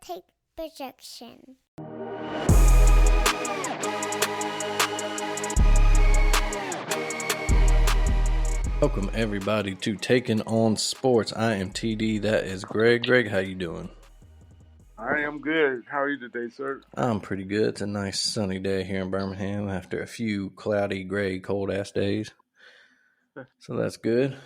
take projection. Welcome everybody to Taking on Sports. I am TD. That is Greg. Greg, how you doing? I am good. How are you today, sir? I'm pretty good. It's a nice sunny day here in Birmingham after a few cloudy, gray, cold-ass days. So that's good.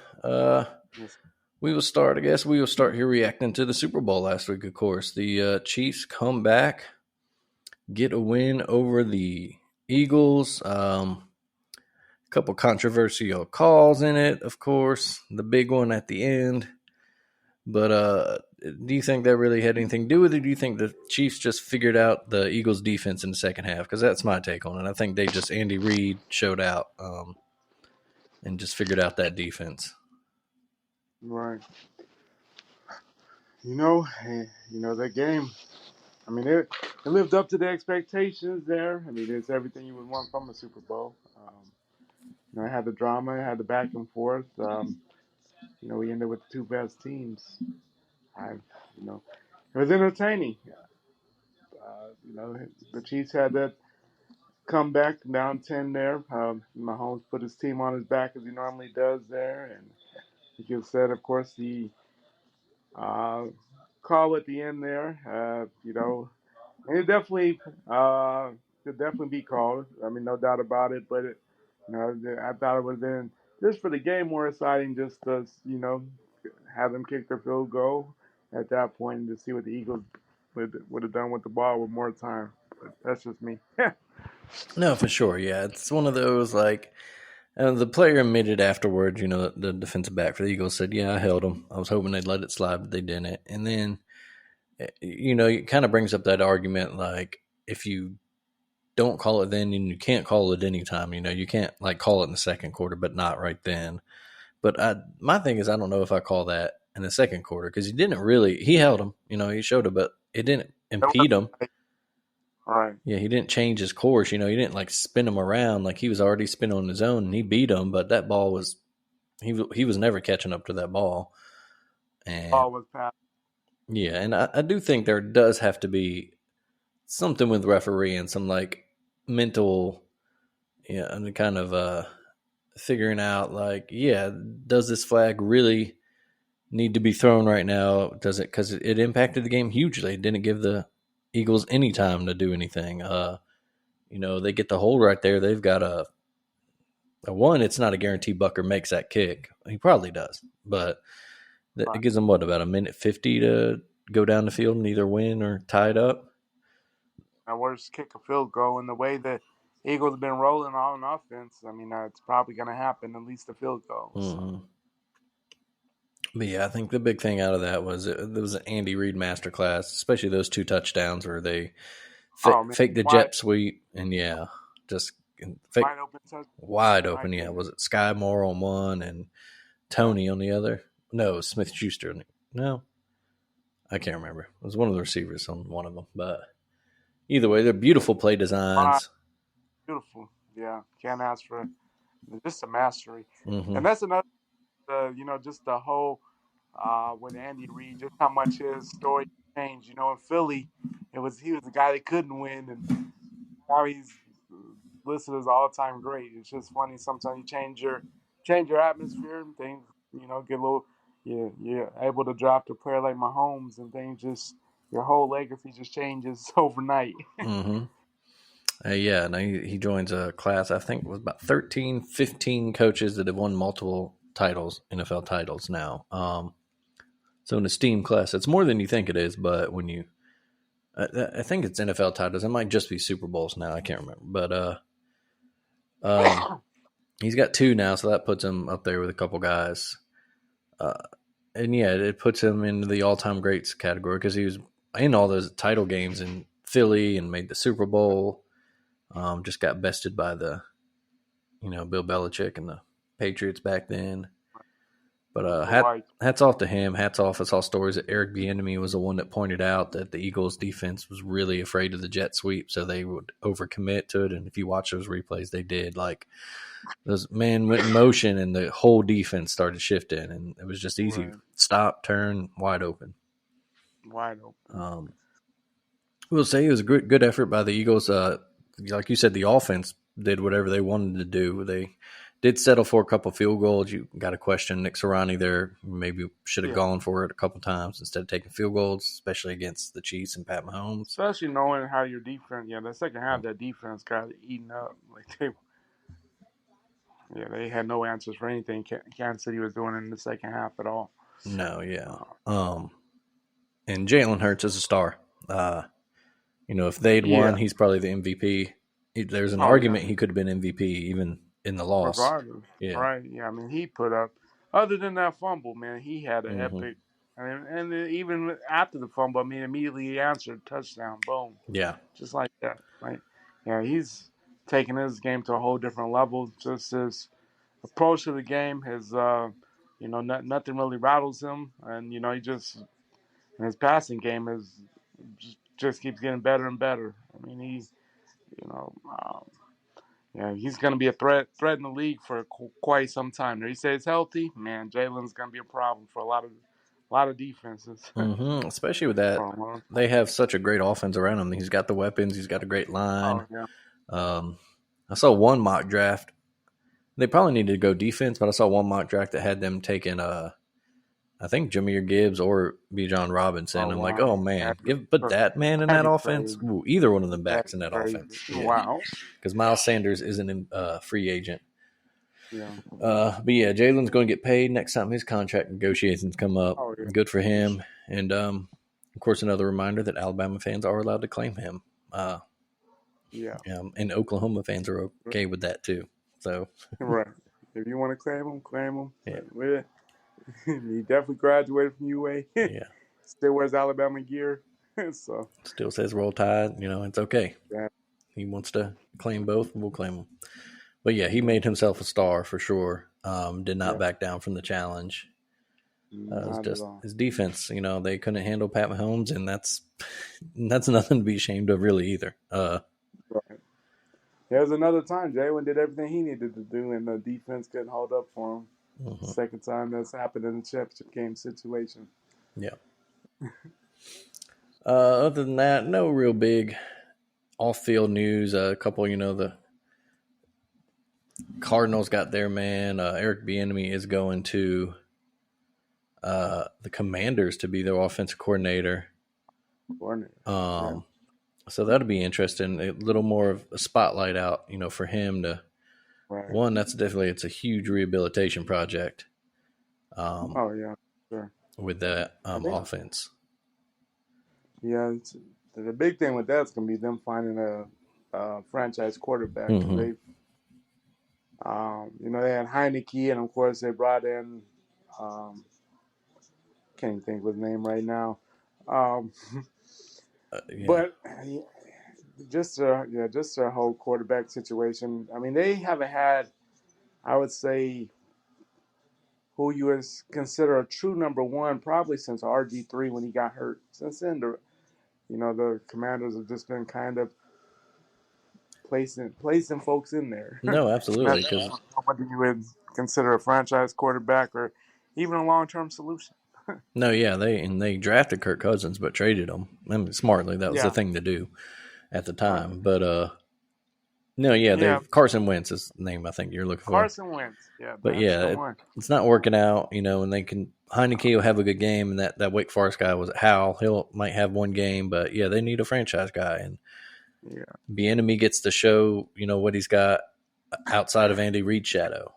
We will start here reacting to the Super Bowl last week, of course. The Chiefs come back, get a win over the Eagles. Couple controversial calls in it, of course. The big one at the end. But do you think that really had anything to do with it? Do you think the Chiefs just figured out the Eagles' defense in the second half? Because that's my take on it. I think Andy Reid showed out and just figured out that defense. Right. That game. I mean, it lived up to the expectations there. I mean, it's everything you would want from a Super Bowl. It had the drama, it had the back and forth. We ended with the two best teams. It was entertaining. The Chiefs had that comeback down 10 there. Mahomes put his team on his back as he normally does there, and like you said, of course, the call at the end there. It definitely could definitely be called. I mean, no doubt about it. But I thought it would have been just for the game more exciting, just to have them kick their field goal at that point and to see what the Eagles would have done with the ball with more time. But that's just me. No, for sure. Yeah, it's one of those the player admitted afterwards, the defensive back for the Eagles said, yeah, I held them. I was hoping they'd let it slide, but they didn't. And then, it kind of brings up that argument, like, if you don't call it then, and you can't call it anytime, you can't, call it in the second quarter, but not right then. But my thing is, I don't know if I call that in the second quarter, because he held him, he showed it, but it didn't impede him. Right. Yeah, he didn't change his course. He didn't spin him around like he was already spinning on his own, and he beat him. But that ball was he was never catching up to that ball. And ball was passed. Yeah, and I do think there does have to be something with refereeing, some mental, and kind of figuring out does this flag really need to be thrown right now? Does it, because it impacted the game hugely? It didn't give the Eagles any time to do anything. They get the hold right there. They've got a one. It's not a guarantee Bucker makes that kick. He probably does, but it gives them about a minute 50 to go down the field and either win or tie it up. Now, worst kick a field goal, and the way the Eagles have been rolling on offense, I mean, it's probably going to happen, at least a field goal. Mm-hmm. But yeah, I think the big thing out of that was it was an Andy Reid masterclass, especially those two touchdowns where they fake the jet sweep and just fake wide open. Yeah, was it Sky Moore on one and Tony on the other? No, Smith Schuster. No, I can't remember. It was one of the receivers on one of them. But either way, they're beautiful play designs. Beautiful, yeah. Can't ask for just a mastery. Mm-hmm. And that's another. Just the whole with Andy Reid, just how much his story changed. In Philly, he was the guy that couldn't win, and now he's listed as all-time great. It's just funny. Sometimes you change your atmosphere and things. Get a little. You're able to draft a player like Mahomes, and things just your whole legacy just changes overnight. Mm-hmm. And he joins a class. I think it was about 13, 15 coaches that have won multiple titles, NFL titles now. So an esteemed class. It's more than you think it is, but when I think it's NFL titles. It might just be Super Bowls now. I can't remember, but he's got 2 now, so that puts him up there with a couple guys. It puts him into the all-time greats category because he was in all those title games in Philly and made the Super Bowl. Just got bested by the, Bill Belichick and the Patriots back then. But hats off to him. Hats off. I saw stories that Eric Bieniemy was the one that pointed out that the Eagles' defense was really afraid of the jet sweep, so they would overcommit to it. And if you watch those replays, they did. Those men went in motion, and the whole defense started shifting, and it was just easy. Right. Stop, turn, wide open. Wide open. We'll say it was a good effort by the Eagles. Like you said, the offense did whatever they wanted to do. They did settle for a couple field goals. You got to question Nick Sirianni there. Maybe should have Yeah. gone for it a couple times instead of taking field goals, especially against the Chiefs and Pat Mahomes. Especially knowing how your defense, the second half, that defense got eaten up. Like they had no answers for anything Kansas City was doing in the second half at all. No, yeah. And Jalen Hurts is a star. If they'd won, he's probably the MVP. There's an argument he could have been MVP even in the loss. Regardless, yeah. Right? Yeah, I mean, he put up. Other than that fumble, man, he had an epic. And even after the fumble, I mean, immediately he answered touchdown, boom. Yeah. Just like that. Like, he's taking his game to a whole different level. Just his approach to the game, his nothing really rattles him, and he just his passing game just keeps getting better and better. I mean, he's he's going to be a threat in the league for quite some time. He says healthy, man. Jalen's going to be a problem for a lot of defenses. Especially with that, they have such a great offense around him. He's got the weapons. He's got a great line. Oh, yeah. I saw one mock draft. They probably needed to go defense, but I saw one mock draft that had them taking, I think, Jahmyr Gibbs or Bijan Robinson. I'm like, oh, man, put that man in that offense. Ooh, either one of them backs in that offense. Yeah. Wow. Because Miles Sanders isn't a free agent. Yeah. But yeah, Jalen's going to get paid next time his contract negotiations come up. Oh, yeah. Good for him. And, of course, another reminder that Alabama fans are allowed to claim him. And Oklahoma fans are okay with that too. So right, if you want to claim him. Yeah. He definitely graduated from UA. Yeah. Still wears Alabama gear. So still says Roll Tide. It's okay. Yeah. He wants to claim both. We'll claim him. But yeah, he made himself a star for sure. Did not back down from the challenge. It was just his defense. They couldn't handle Pat Mahomes, and that's nothing to be ashamed of, really, either. Right. There's another time Jalen did everything he needed to do, and the defense couldn't hold up for him. Second time that's happened in the championship game situation. Yeah. Other than that, no real big off-field news. A couple, the Cardinals got their man. Eric Bieniemy is going to the Commanders to be their offensive coordinator. So that'll be interesting. A little more of a spotlight out, for him to. Right. One, it's a huge rehabilitation project. Sure. With that offense. Yeah, the big thing with that's going to be them finding a franchise quarterback. They had Heineke, and of course they brought in. Can't even think of his name right now. But just their whole quarterback situation. I mean, they haven't had, I would say, who you would consider a true number one probably since RG3 when he got hurt. Since then, the Commanders have just been kind of placing folks in there. No, absolutely. Because what you would consider a franchise quarterback or even a long-term solution. No, yeah, they drafted Kirk Cousins but traded him. I mean, smartly. That was the thing to do at the time. But Carson Wentz is the name I think you're looking for. Carson Wentz, yeah. But it's not working out, and they can. Heineke will have a good game, and that Wake Forest guy was Howell. Might have one game, but yeah, they need a franchise guy, and Bieniemy gets to show what he's got outside of Andy Reid's shadow.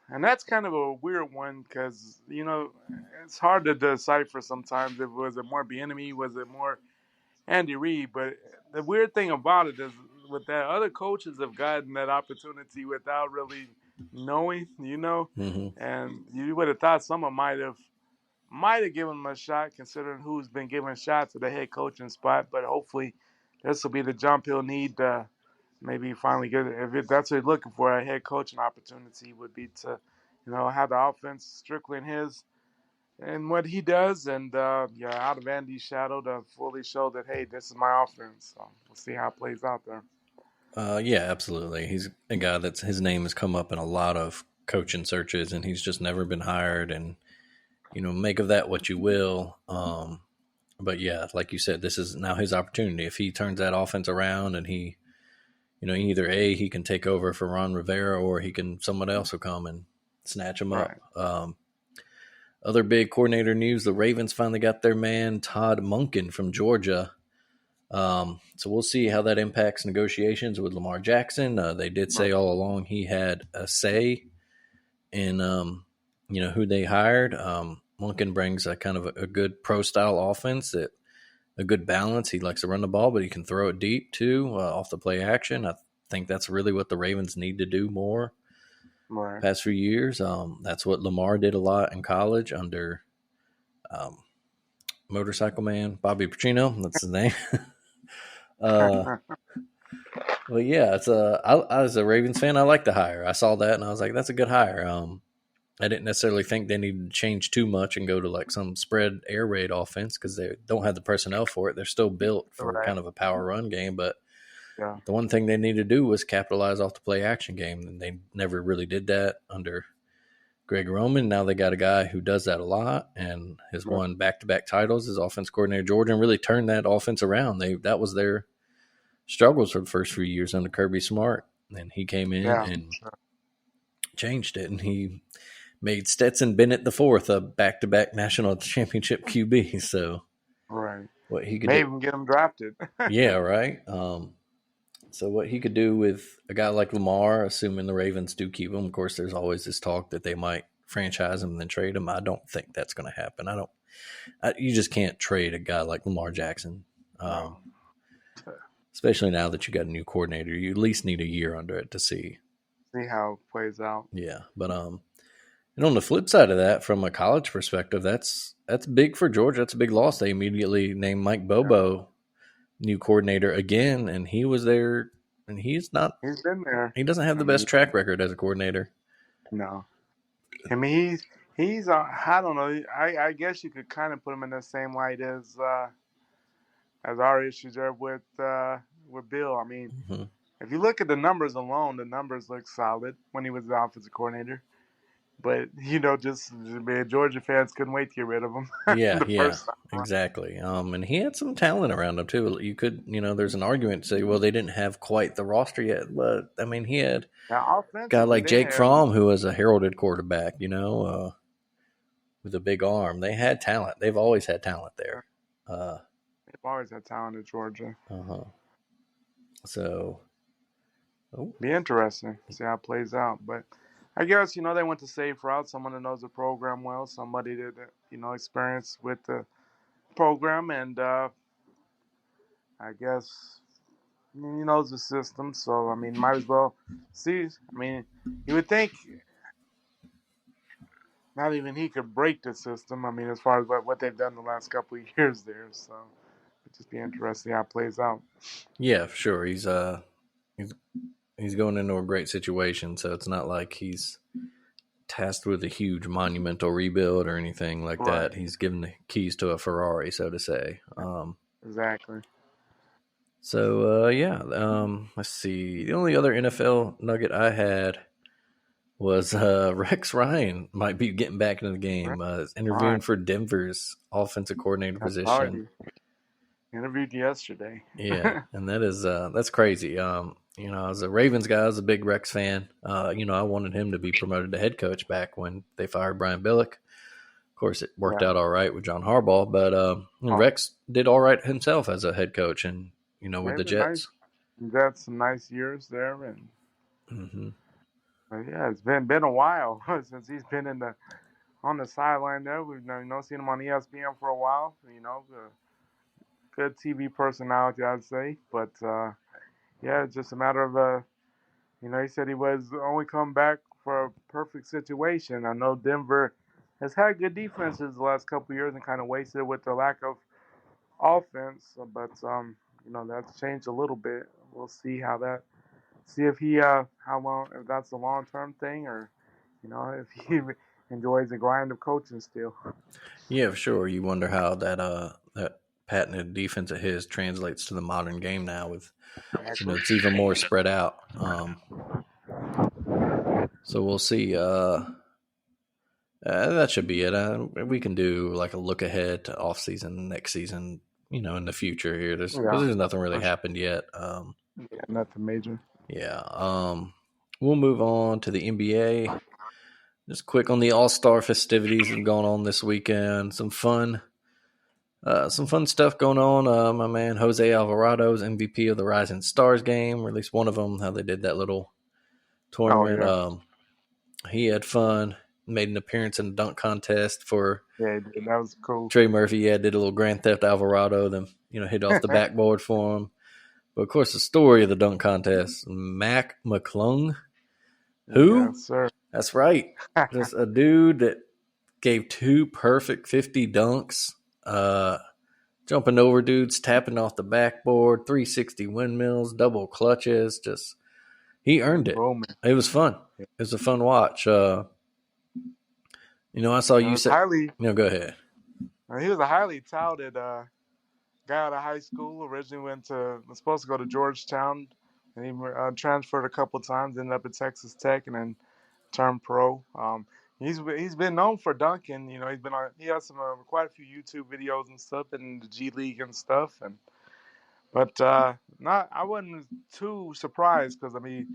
And that's kind of a weird one because, it's hard to decipher sometimes if was it more Bieniemy, was it more Andy Reid. But the weird thing about it is with that, other coaches have gotten that opportunity without really knowing, and you would have thought someone might have given him a shot considering who's been given shots at the head coaching spot. But hopefully this will be the jump he'll need to maybe finally get it. If that's what he's looking for, a head coaching opportunity would be to, have the offense strictly in his and what he does, and out of Andy's shadow to fully show that, hey, this is my offense. So we'll see how it plays out there. Yeah, absolutely. He's a guy that's his name has come up in a lot of coaching searches, and he's just never been hired. And make of that what you will. But yeah, like you said, this is now his opportunity. If he turns that offense around and he, either he can take over for Ron Rivera, or someone else will come and snatch him up. Right. Other big coordinator news: the Ravens finally got their man Todd Monken from Georgia. So we'll see how that impacts negotiations with Lamar Jackson. They did say all along he had a say in who they hired. Monken brings a kind of a good pro style offense, that a good balance. He likes to run the ball, but he can throw it deep too, off the play action. I think that's really what the Ravens need to do more. Right. Past few years, that's what Lamar did a lot in college under Motorcycle Man Bobby Petrino. That's his name. Well, yeah, it's I as a Ravens fan, I like the hire. I saw that and I was like, that's a good hire. I didn't necessarily think they needed to change too much and go to like some spread air raid offense, because they don't have the personnel for it. They're still built for kind of a power run game, but the one thing they needed to do was capitalize off the play action game, and they never really did that under Greg Roman. Now they got a guy who does that a lot and has won back-to-back titles as offense coordinator at Georgia, and really turned that offense around. That was their struggles for the first few years under Kirby Smart, and he came in and changed it, and he made Stetson Bennett the fourth a back-to-back national championship QB. So what he could even get him drafted. Yeah, right. So what he could do with a guy like Lamar, assuming the Ravens do keep him. Of course, there's always this talk that they might franchise him and then trade him. I don't think that's going to happen. You just can't trade a guy like Lamar Jackson. Especially now that you got a new coordinator. You at least need a year under it to see how it plays out. Yeah, but and on the flip side of that, from a college perspective, that's big for Georgia. That's a big loss. They immediately named Mike Bobo new coordinator again, and he was there, and he's been there. He doesn't have the best track record as a coordinator. No. I mean, he's I don't know. I guess you could kind of put him in the same light as our issues there with Bill. I mean, if you look at the numbers alone, the numbers look solid when he was the offensive coordinator. But, just Georgia fans couldn't wait to get rid of him. First time, exactly. And he had some talent around him, too. You could, there's an argument to say, well, they didn't have quite the roster yet. But, I mean, he had a guy like Jake Fromm, who was a heralded quarterback, with a big arm. They had talent. They've always had talent there. They've always had talent at Georgia. So, be interesting to see how it plays out. But I guess, they went the safe route. Someone that knows the program well, somebody that, experienced with the program. And I guess he knows the system. So, I mean, might as well see. I mean, you would think not even he could break the system. I mean, as far as what they've done the last couple of years there. So, it'd just be interesting how it plays out. Yeah, for sure. He's going into a great situation, so it's not like he's tasked with a huge monumental rebuild or anything like that. He's given the keys to a Ferrari, so to say. Exactly. So, let's see. The only other NFL nugget I had was Rex Ryan might be getting back into the game. Interviewing for Denver's offensive coordinator position. Interviewed yesterday. Yeah, and that's crazy. As a Ravens guy, I was a big Rex fan. I wanted him to be promoted to head coach back when they fired Brian Billick. Of course, it worked out all right with John Harbaugh, but Rex did all right himself as a head coach, and with the Jets. He's had some nice years there, and it's been a while since he's been on the sideline there. We've seen him on ESPN for a while. Good TV personality, I'd say, but. It's just a matter of, he said he was only come back for a perfect situation. I know Denver has had good defenses the last couple of years and kind of wasted it with the lack of offense. But, that's changed a little bit. We'll see if that's a long-term thing, or, if he enjoys the grind of coaching still. Yeah, for sure. You wonder how that patented defense of his translates to the modern game now with, it's even more spread out. So we'll see. That should be it. We can do like a look ahead to off season next season. In the future here, because Yeah, there's nothing really for sure. happened yet. Yeah, nothing major. Yeah. We'll move on to the NBA. Just quick on the All Star festivities that have gone on this weekend. Some fun stuff going on. My man Jose Alvarado's MVP of the Rising Stars game, or at least one of them. How they did that little Oh tournament. yeah, He had fun. Made an appearance in the dunk contest for yeah, dude, that was cool. Trey Murphy. Yeah, did a little Grand Theft Alvarado. Then hit off the backboard for him. But of course, the story of the dunk contest: Mac McClung. Who? Yes, sir. That's right. Just a dude that gave 2 perfect 50 dunks. Jumping over dudes, tapping off the backboard, 360 windmills, double clutches. Just he earned it. Boom. It was fun. It was a fun watch. I saw It you was say. highly. Go ahead. He was a highly touted guy out of high school. Originally was supposed to go to Georgetown, and he transferred a couple times. Ended up at Texas Tech, and then turned pro. He's been known for dunking. He has some quite a few YouTube videos and stuff in the G League and stuff. But not I wasn't too surprised because I've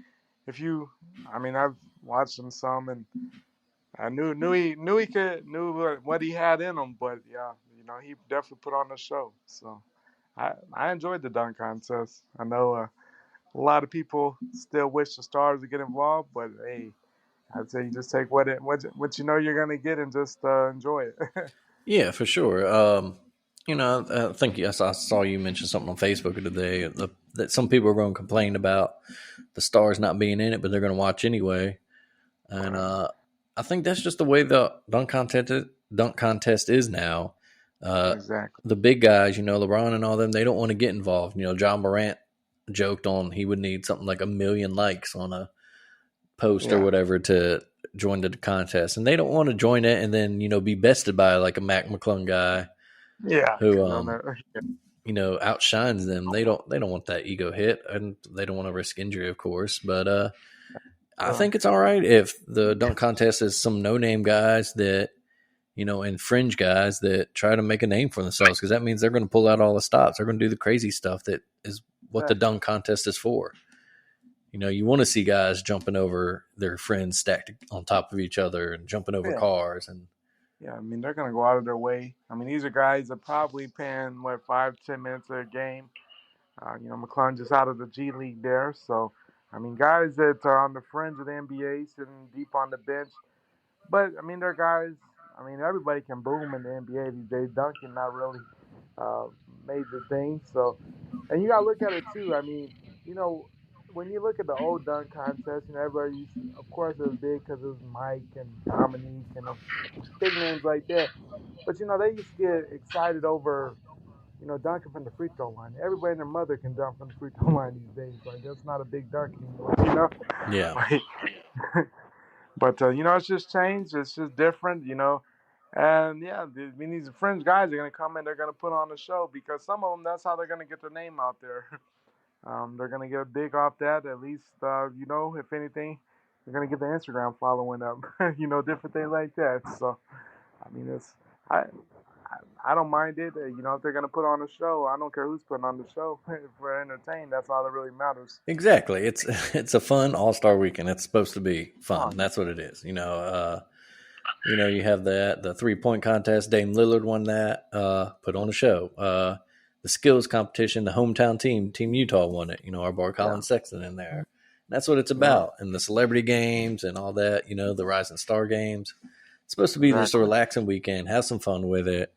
watched him some and I knew what he had in him. But yeah, he definitely put on the show. So I enjoyed the dunk contest. I know a lot of people still wish the stars would get involved, but hey. I'd say you just take what you know you're gonna get and just enjoy it. Yeah, for sure. I think I saw you mention something on Facebook today that some people are going to complain about the stars not being in it, but they're going to watch anyway. And I think that's just the way the dunk contest is now. Exactly. The big guys, LeBron and all them, they don't want to get involved. John Morant joked on he would need something like 1 million likes on a post or Yeah. whatever to join the contest, and they don't want to join it and then be bested by like a Mac McClung guy Yeah. who outshines them. They don't want that ego hit, and they don't want to risk injury, of course. But I think it's all right if the dunk contest is some no name guys that and fringe guys that try to make a name for themselves, because that means they're going to pull out all the stops. They're going to do the crazy stuff that is what the dunk contest is for. You want to see guys jumping over their friends stacked on top of each other and jumping over cars. And yeah, they're gonna go out of their way. These are guys that probably paying 5-10 minutes a game. McClung just out of the G League there, so guys that are on the fringe of the NBA, sitting deep on the bench. But they're guys. Everybody can boom in the NBA these days. Dunking not really major thing. So, and you gotta look at it too. When you look at the old dunk contest, everybody used, of course, it was big because it was Mike and Dominique and big names like that. But they used to get excited over dunking from the free throw line. Everybody and their mother can dunk from the free throw line these days. Like that's not a big dunk anymore. yeah, Like, but it's just changed. It's just different. And yeah, these fringe guys are gonna come in. They're gonna put on a show because some of them, that's how they're gonna get their name out there. They're gonna get big off that. At least, if anything, they're gonna get the Instagram following up. Different things like that. So, it's I I don't mind it. If they're gonna put on a show, I don't care who's putting on the show. If we're entertained, that's all that really matters. exactly. It's a fun All-Star weekend. It's supposed to be fun. Oh, That's what it is. You have the 3-point contest. Dame Lillard won that. Put on a show. The skills competition, the hometown Team Utah won it. Our boy Colin Sexton in there. And that's what it's about. And the celebrity games and all that. The Rising Star games. It's supposed to be just a relaxing weekend. Have some fun with it.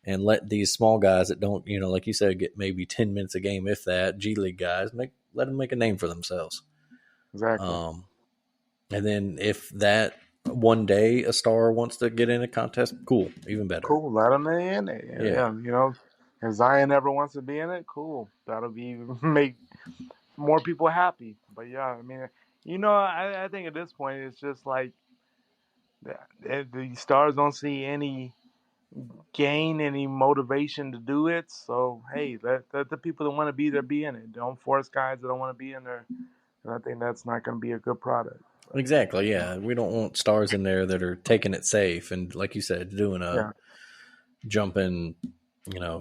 And let these small guys that don't, like you said, get maybe 10 minutes a game, if that, G League guys, let them make a name for themselves. exactly. And then if that one day a star wants to get in a contest, cool, even better. Cool, let them in it. Yeah. If Zion ever wants to be in it, cool. That'll be make more people happy. But yeah, I think at this point it's just like the stars don't see any gain, any motivation to do it. So hey, let the people that want to be there be in it. Don't force guys that don't want to be in there. And I think that's not going to be a good product. Exactly. Yeah, we don't want stars in there that are taking it safe and, like you said, doing a Yeah, jumping,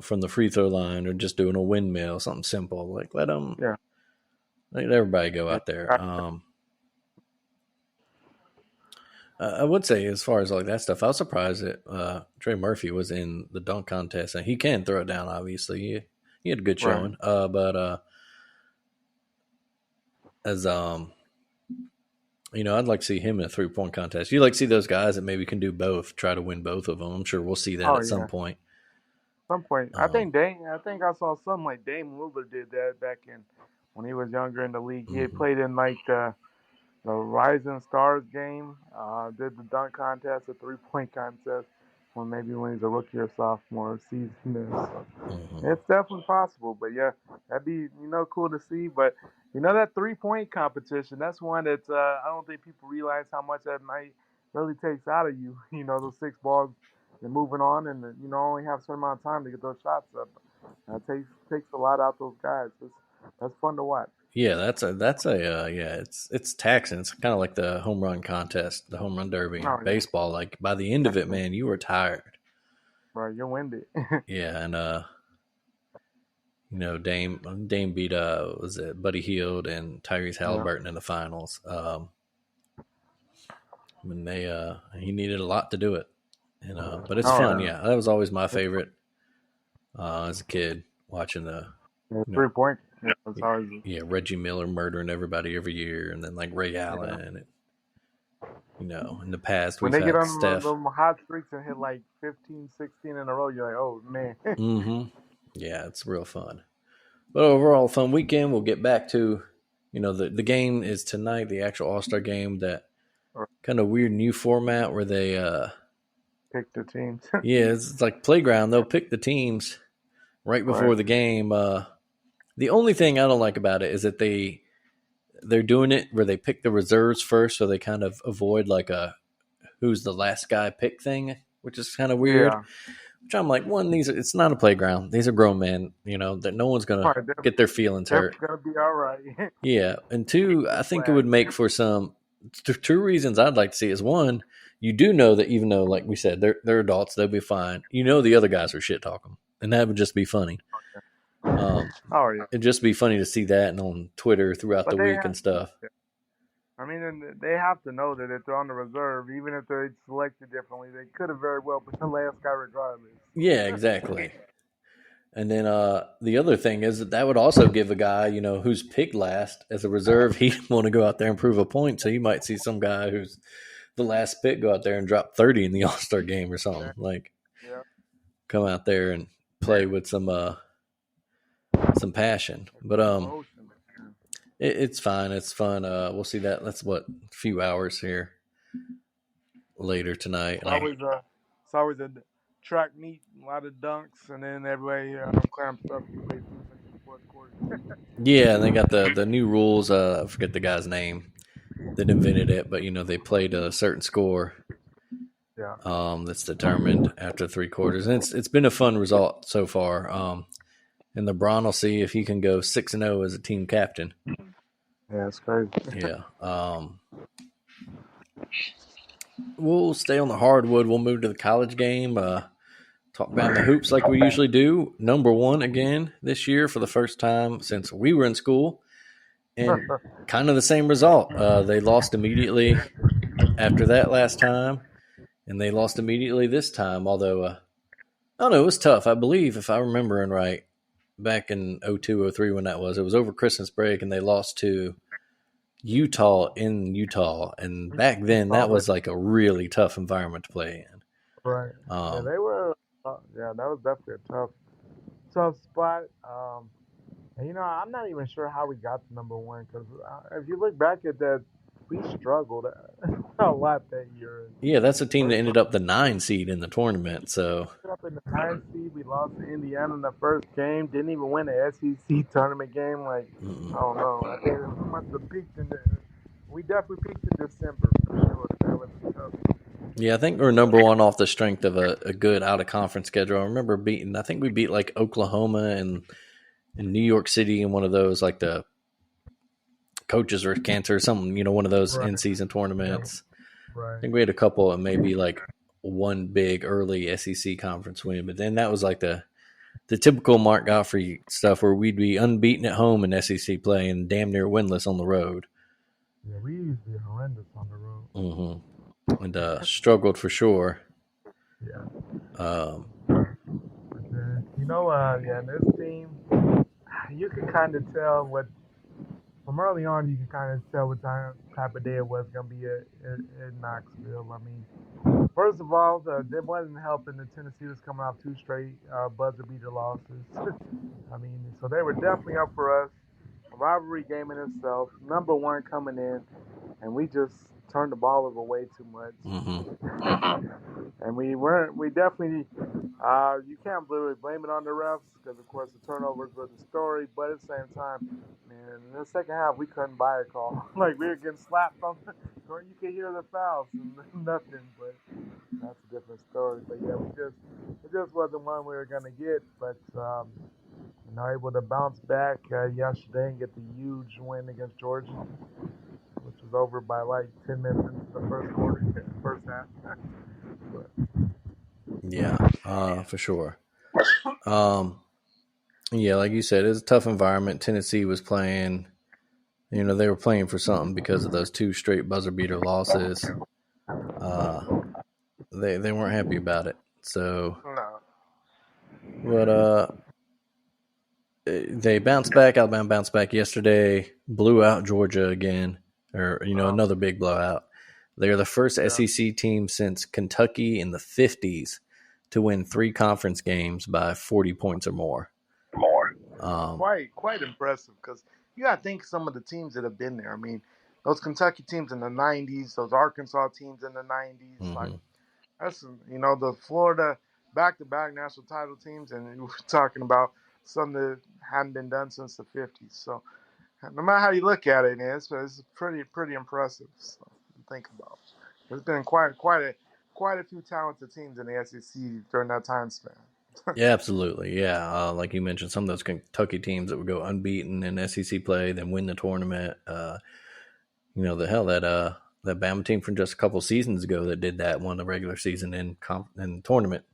from the free throw line or just doing a windmill, something simple. Like yeah, let everybody go yeah. out there. I would say, as far as like that stuff, I was surprised that Trey Murphy was in the dunk contest, and he can throw it down. Obviously, he had a good Right. showing. But as I'd like to see him in a 3-point contest. You like to see those guys that maybe can do both, try to win both of them. I'm sure we'll see that Oh at some yeah. point. Some point, Um, I think I saw something like Dame Lillard did that back in when he was younger in the league. He had mhm. played in like the Rising Stars game. Did the dunk contest, a 3-point contest, or maybe when he's a rookie or sophomore season. So Mhm. it's definitely possible. But yeah, that'd be cool to see. But that 3-point competition, that's one that I don't think people realize how much that might really takes out of you. Those 6 balls, and moving on, and only have a certain amount of time to get those shots up. That takes a lot out those guys. That's fun to watch. Yeah, that's a yeah. It's taxing. It's kind of like the home run contest, the home run derby in Oh yeah, baseball. Like by the end of it, man, you were tired. right. You're winded. Yeah, and Dame beat was it Buddy Hield and Tyrese Yeah. Halliburton in the finals. And he needed a lot to do it, but it's Oh fun. yeah. Yeah, that was always my favorite as a kid watching the Yeah, you know 3-point. Yeah, it's always Reggie Miller murdering everybody every year, and then like Ray yeah. Allen. And in the past When we've they get had on Steph. them hot streaks and hit like 15, 16 in a row, you're like, oh man. Mm-hmm. Yeah, it's real fun. But overall, fun weekend. We'll get back to, the game is tonight, the actual All Star game. That kind of weird new format where they, Pick the teams. yeah, it's like playground. They'll pick the teams right before Right. the game. The only thing I don't like about it is that they're doing it where they pick the reserves first, so they kind of avoid like a who's the last guy pick thing, which is kind of weird. Yeah. Which I'm like, one, it's not a playground. These are grown men, that no one's gonna Right. get their feelings They're hurt. gonna be all right. Yeah, and two, I think it would Flag. make for some two reasons I'd like to see is one, you do know that even though, like we said, they're adults, they'll be fine. The other guys are shit talking, and that would just be funny. Oh yeah. It'd just be funny to see that and on Twitter throughout But the they week have. and stuff. I mean, and they have to know that if they're on the reserve, even if they're selected differently, they could have very well been the last guy regardless. Yeah, exactly. And then the other thing is that would also give a guy, who's picked last as a reserve, he'd want to go out there and prove a point. So you might see some guy who's the last pick go out there and drop 30 in the All Star game or something. Like Yeah. come out there and play with some passion. But Emotion. it's fine. It's fun. We'll see that. That's what a few hours here later tonight. It's always a track meet, a lot of dunks, and then everybody clamps up and plays defense in the fourth quarter. Yeah, and they got the new rules. I forget the guy's name that invented it, but they played a certain score. Yeah. That's determined after 3 quarters, and it's been a fun result so far. And LeBron will see if he can go 6-0 as a team captain. Yeah, it's crazy. Yeah. We'll stay on the hardwood. We'll move to the college game. Talk about the hoops like we usually do. Number 1 again this year for the first time since we were in school. And kind of the same result. They lost immediately after that last time, and they lost immediately this time. Although, I don't know, it was tough. I believe, if I'm remembering right, back in 02, 03 when that was, it was over Christmas break, and they lost to Utah in Utah. And back then, that was like a really tough environment to play in. Right. Yeah, they were. Yeah, that was definitely a tough spot. And I'm not even sure how we got to number 1 because if you look back at that, we struggled a lot that year. Yeah, that's a team that ended up the 9 seed in the tournament. So Up in the 9 seed, we lost to Indiana in the first game. Didn't even win the SEC tournament game. Like, I don't know. I think we must have peaked we definitely peaked in December for sure. That was tough. yeah, I think we're number 1 off the strength of a good out of conference schedule. I remember I think we beat like Oklahoma and in New York City in one of those, like the coaches or cancer or something, one of those in-season tournaments. Right. I think we had a couple and maybe like one big early SEC conference win, but then that was like the typical Mark Gottfried stuff where we'd be unbeaten at home in SEC play and damn near winless on the road. Yeah, we used to be horrendous on the road. Mm-hmm. And struggled for sure. Yeah. This team, you can kind of tell from early on, you can kind of tell what type of day it was going to be in Knoxville. I mean, first of all, it wasn't helping that Tennessee was coming off 2 straight buzzer beater losses. I mean, so they were definitely up for us. A rivalry game in itself, number 1 coming in, and we just turned the ball over way too much. Mm-hmm. And we definitely, you can't really blame it on the refs because, of course, the turnovers were the story. But at the same time, man, in the second half, we couldn't buy a call. Like, we were getting slapped on, or you could hear the fouls and nothing. But that's a different story. But yeah, it just wasn't one we were gonna get. But able to bounce back yesterday and get the huge win against Georgia, which was over by like 10 minutes into the first half. Yeah, for sure. Yeah, like you said, it's a tough environment. Tennessee was playing, they were playing for something because of those 2 straight buzzer beater losses. They weren't happy about it. So, but they bounced back. Alabama bounced back yesterday, blew out Georgia again, or another big blowout. They're the first SEC team since Kentucky in the 50s to win 3 conference games by 40 points or more. Quite impressive because you got to think some of the teams that have been there. I mean, those Kentucky teams in the 90s, those Arkansas teams in the 90s, Mm-hmm. like that's the Florida back-to-back national title teams, and we're talking about something that hadn't been done since the 50s. So no matter how you look at it, it's pretty impressive. So think about it. There's been quite a few talented teams in the SEC during that time span. Yeah, absolutely. Yeah, like you mentioned, some of those Kentucky teams that would go unbeaten in SEC play, then win the tournament. That Bama team from just a couple seasons ago that did that, won the regular season and tournament.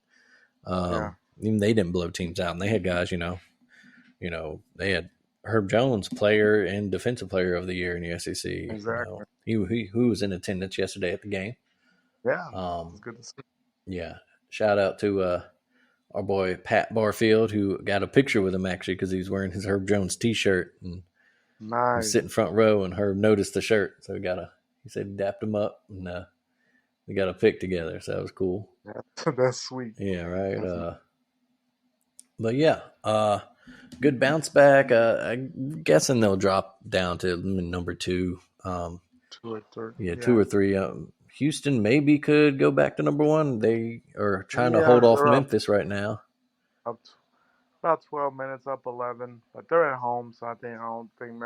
Even they didn't blow teams out, and they had guys. They had Herb Jones, player and defensive player of the year in the SEC. Exactly. He was in attendance yesterday at the game. Yeah, it's good to see. Yeah, shout out to our boy Pat Barfield, who got a picture with him actually because he was wearing his Herb Jones T-shirt and was sitting front row, and Herb noticed the shirt, so he said he dapped him up, and we got a pic together, so that was cool. That's sweet. Yeah, right. But yeah, good bounce back. I'm guessing they'll drop down to number 2. 2 or 3. Yeah, 2 or 3. Houston maybe could go back to number 1. They are trying to hold off Memphis right now. Up about 12 minutes, up 11, but they're at home, so I don't think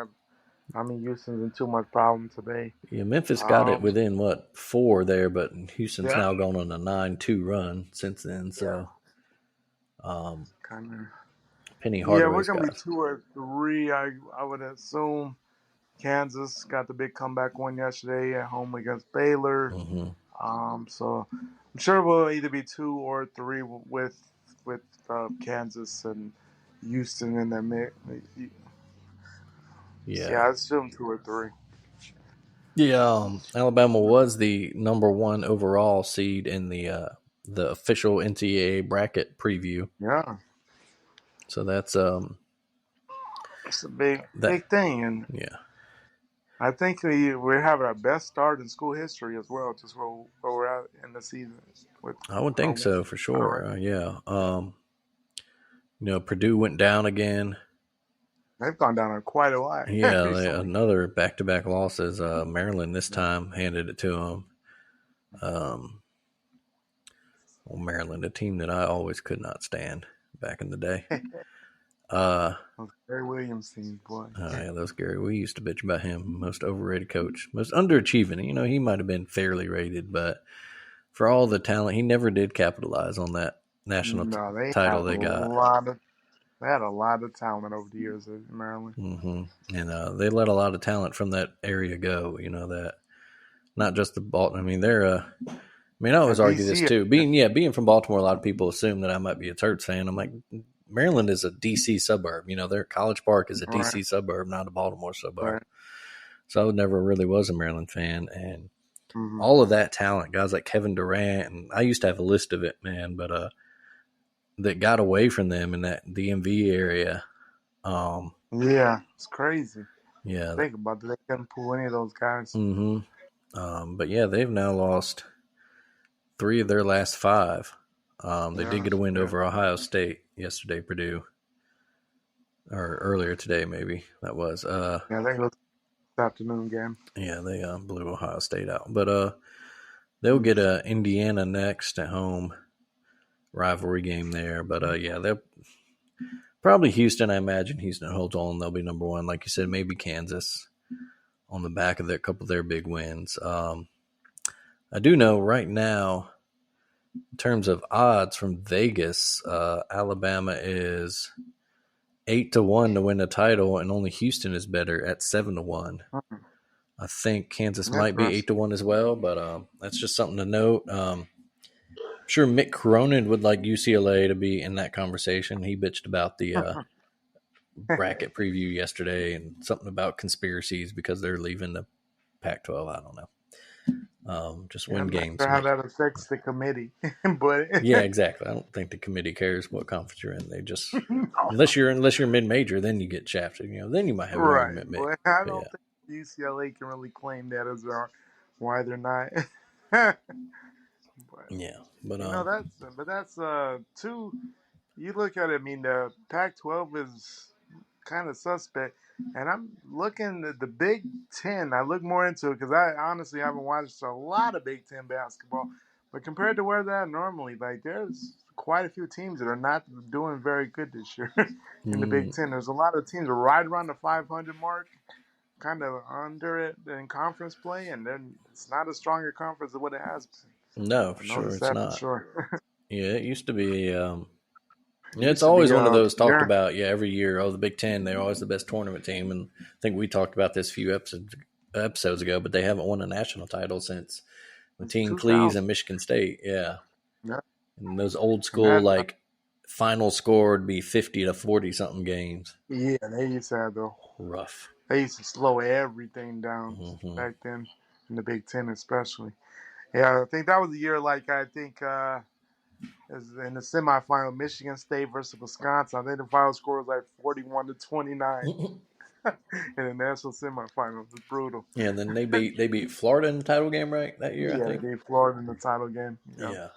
Houston's in too much problem today. Yeah, Memphis got it within 4 there, but Houston's now gone on a 9-2 run since then. So, Penny Hardaway's we're gonna be 2 or 3. I would assume. Kansas got the big comeback win yesterday at home against Baylor. Mm-hmm. So I'm sure we'll either be 2 or 3 with Kansas and Houston in that mix. Yeah, I assume 2 or 3. Yeah, Alabama was the number 1 overall seed in the official NCAA bracket preview. Yeah. So that's it's a big thing, and yeah, I think we're having our best start in school history as well, just where we're at in the season. I would think so for sure. Yeah. Purdue went down again. They've gone down quite a lot. Yeah, another back-to-back losses. Maryland this time handed it to them. Maryland, a team that I always could not stand back in the day. Gary Williams team, boy. We used to bitch about him. Most overrated coach, most underachieving. He might have been fairly rated, but for all the talent, he never did capitalize on that national title they got. They had a lot of talent over the years at Maryland. And they let a lot of talent from that area go. You know that not just the Baltimore. I mean, I always argue this DC. too. Being from Baltimore, a lot of people assume that I might be a Terps fan. I'm like, Maryland is a DC suburb. You know, their College Park is a Right. DC suburb, not a Baltimore suburb. Right. So I never really was a Maryland fan. And Mm-hmm. all of that talent, guys like Kevin Durant, and I used to have a list of it, man, but that got away from them in that DMV area. Yeah, it's crazy. Yeah. Think about it. They couldn't pull any of those guys. But yeah, they've now lost 3 of their last 5. They did get a win over Ohio State yesterday, Purdue, or earlier today, maybe that was. I think it was this afternoon game. Yeah, they blew Ohio State out, but they'll get Indiana next at home, rivalry game there. But yeah, they'll probably Houston. I imagine Houston holds on; they'll be number 1, like you said. Maybe Kansas on the back of a couple of their big wins. I do know right now, in terms of odds from Vegas, Alabama is 8-1 to win the title, and only Houston is better at 7-1. I think Kansas might be 8-1 as well, but that's just something to note. I'm sure Mick Cronin would like UCLA to be in that conversation. He bitched about the bracket preview yesterday and something about conspiracies because they're leaving the Pac-12. I don't know. Just win games. I'm not sure how that affects the committee, but yeah, exactly. I don't think the committee cares what conference you're in. They just unless you're mid-major, then you get shafted. You know, then you might have an argument. But I don't think UCLA can really claim that as why they're not. But, that's two. You look at it. I mean, the Pac-12 is kind of suspect. And I'm looking at the Big Ten. I look more into it because I honestly haven't watched a lot of Big Ten basketball. But compared to where they're at normally, like there's quite a few teams that are not doing very good this year in the Big Ten. There's a lot of teams right around the 500 mark, kind of under it in conference play, and then it's not a stronger conference than what it has been. No, for sure, it's not. Sure. Yeah, it used to be. It's always one of those talked about, every year. Oh, the Big Ten, they're always the best tournament team. And I think we talked about this a few episodes ago, but they haven't won a national title since Team Cleese and Michigan State. Yeah. And those old school, like, final score would be 50 to 40 something games. Yeah, they used to have rough. They used to slow everything down back then in the Big Ten, especially. Yeah, I think that was the year, like, in the semifinal, Michigan State versus Wisconsin. I think the final score was like 41-29 in the national semifinal. It was brutal. Yeah, and then they beat Florida in the title game, right? That year, I think. They beat Florida in the title game. Yeah.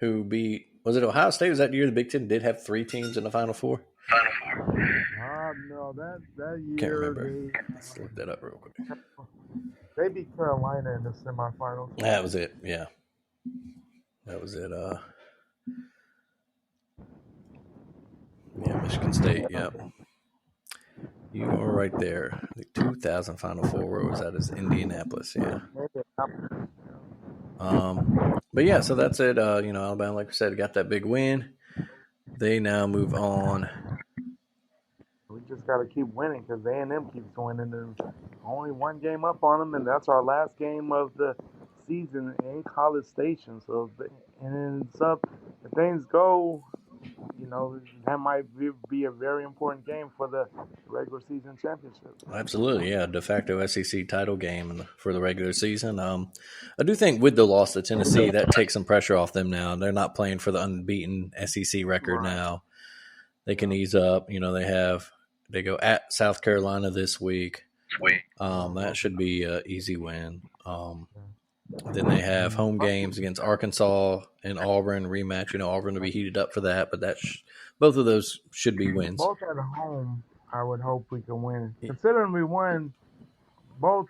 Who beat? Was it Ohio State? Was that year the Big Ten did have 3 teams in the Final Four? No, that year. Can't remember. Let's look that up real quick. They beat Carolina in the semifinals. That was it. Yeah, that was it. Yeah, Michigan State. Yep. You are right there. The 2000 Final Four. Where was that? Is Indianapolis. Yeah. But yeah, so that's it. Alabama, like we said, got that big win. They now move on. We just got to keep winning because A&M keeps winning. There's only one game up on them, and that's our last game of the season in College Station. So, and it's up. If things go, that might be a very important game for the regular season championship. Absolutely, yeah. De facto SEC title game for the regular season. I do think with the loss to Tennessee, that takes some pressure off them now. They're not playing for the unbeaten SEC record now. They can ease up. They go at South Carolina this week. That should be an easy win. Then they have home games against Arkansas and Auburn rematch. Auburn will be heated up for that, but both of those should be wins. Both at home, I would hope we can win. Considering we won both,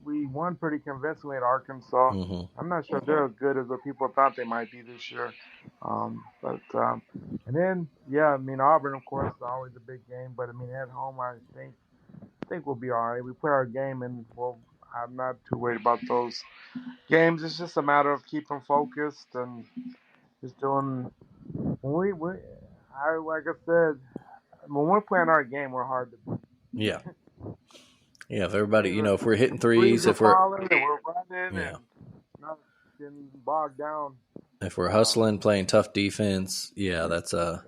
we won pretty convincingly at Arkansas. I'm not sure they're as good as what people thought they might be this year. And then, Auburn, of course, is always a big game. But, at home, I think we'll be all right. We play our game, and I'm not too worried about those games. It's just a matter of keeping focused and just doing. Like I said, when we're playing our game, we're hard to beat. Yeah. Yeah, if everybody, Threes are, if we're hitting threes threes, are falling and we're running yeah, and not getting bogged down. if we're hustling, playing tough defense, yeah, that's We're